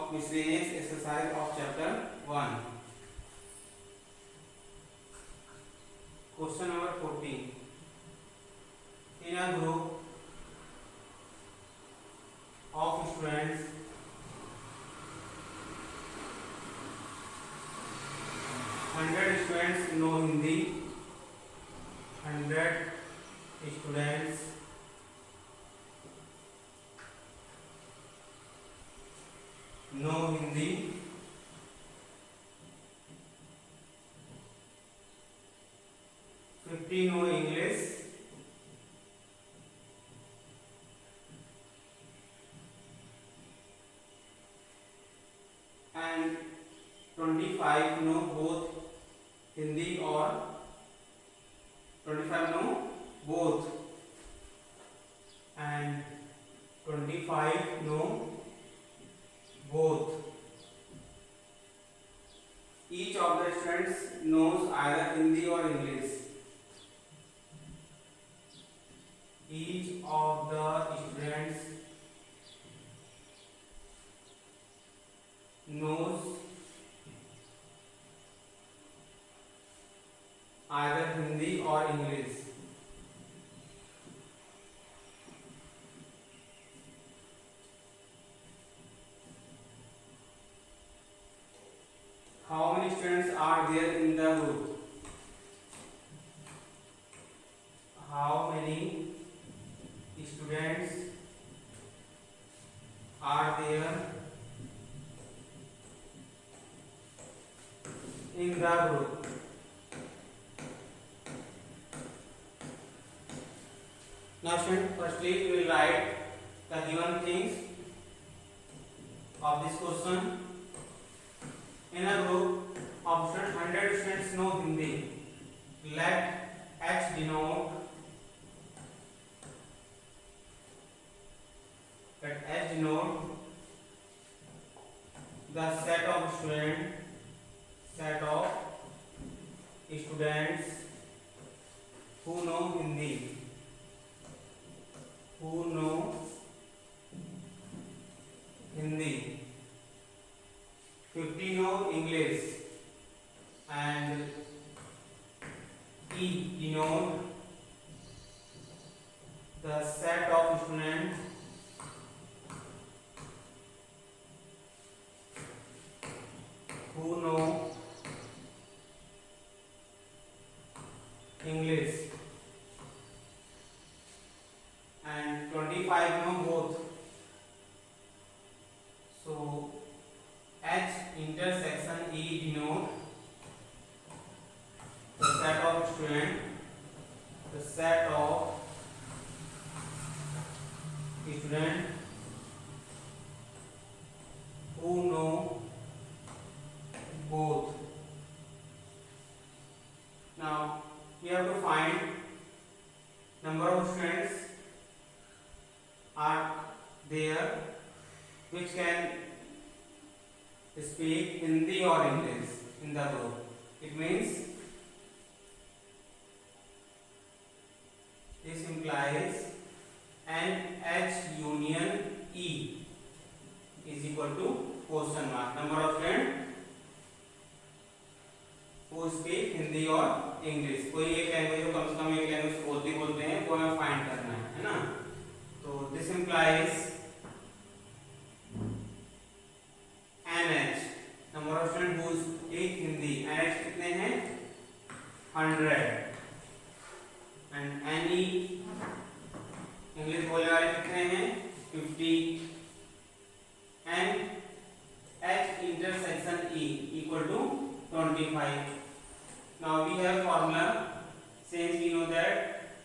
of miscellaneous exercise of chapter 1. Question number 14. In a group of students, 100 students know Hindi, 100 students know Hindi, 50 know English, and 25 know both Hindi or 25 know both and 25 know both. Each of the students knows either Hindi or English. Each of the students knows either Hindi or English. How many students are there in the group? How many students are there in the group? Now students, firstly we will write the given things of this question. In a group of students, 100 students know Hindi. Let H denote the set of students who know Hindi, who know Hindi. 50 know English, and E denote the set of students who know English, and 25 know both. So H intersection E denote the set of students who know both. Now we have to find number of students are there which can speak Hindi or English in the group. It means this implies NH union E is equal to question mark. Number of students who speak Hindi और English. कोई एक language कम से कम एक language बोलते हैं वो हमें find करना है ना. तो this implies NH number of students who speak Hindi. NH कितने हैं? 100. and NE इंग्लिश बोलने वाले कितने हैं? 50. and H intersection E equal to 25. Now we have formula, since we know that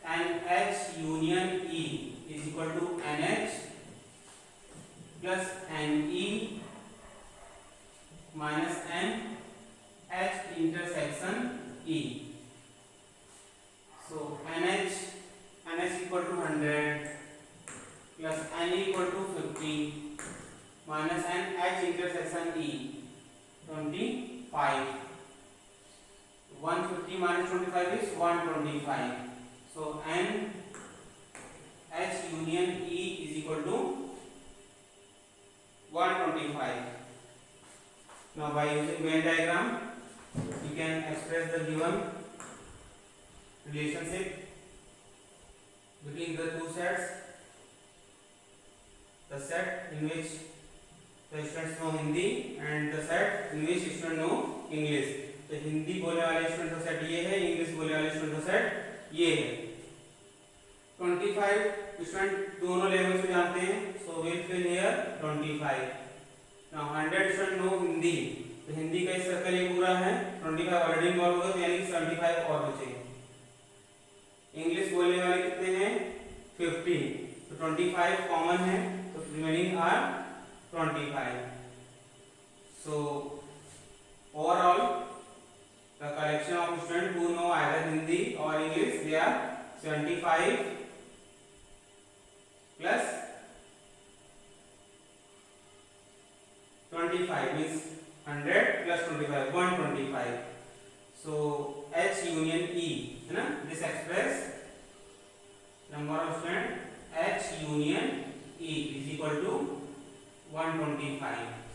NH union E is equal to NH plus NE minus NH intersection E. So NH equal to 100 plus NE equal to 50 minus NH intersection E 25. 150 minus 25 is 125. So NH union E is equal to 125. Now by using Venn diagram we can express the given relationship between the two sets. The set in which the students know Hindi and the set in which students know English. तो हिंदी बोलने वाले student का set ये है, English बोलने वाले student का set ये है। 25 स्टूडेंट दोनों लैंग्वेज में जानते हैं, so will fill here 25। Now 100 student know Hindi, तो हिंदी का सर्कल ये पूरा है, 25 ऑलरेडी इन्वॉल्व हो गए, यानी कि 75 और बचेंगे। इंग्लिश बोलने वाले कितने हैं? 50, तो 25 कॉमन है, तो remaining are 25। So overall, the collection of students who know either Hindi or English, they are 75 plus 25 means 100 plus 25, 125. So H union E, है ना? This express number of students H union E is equal to 125.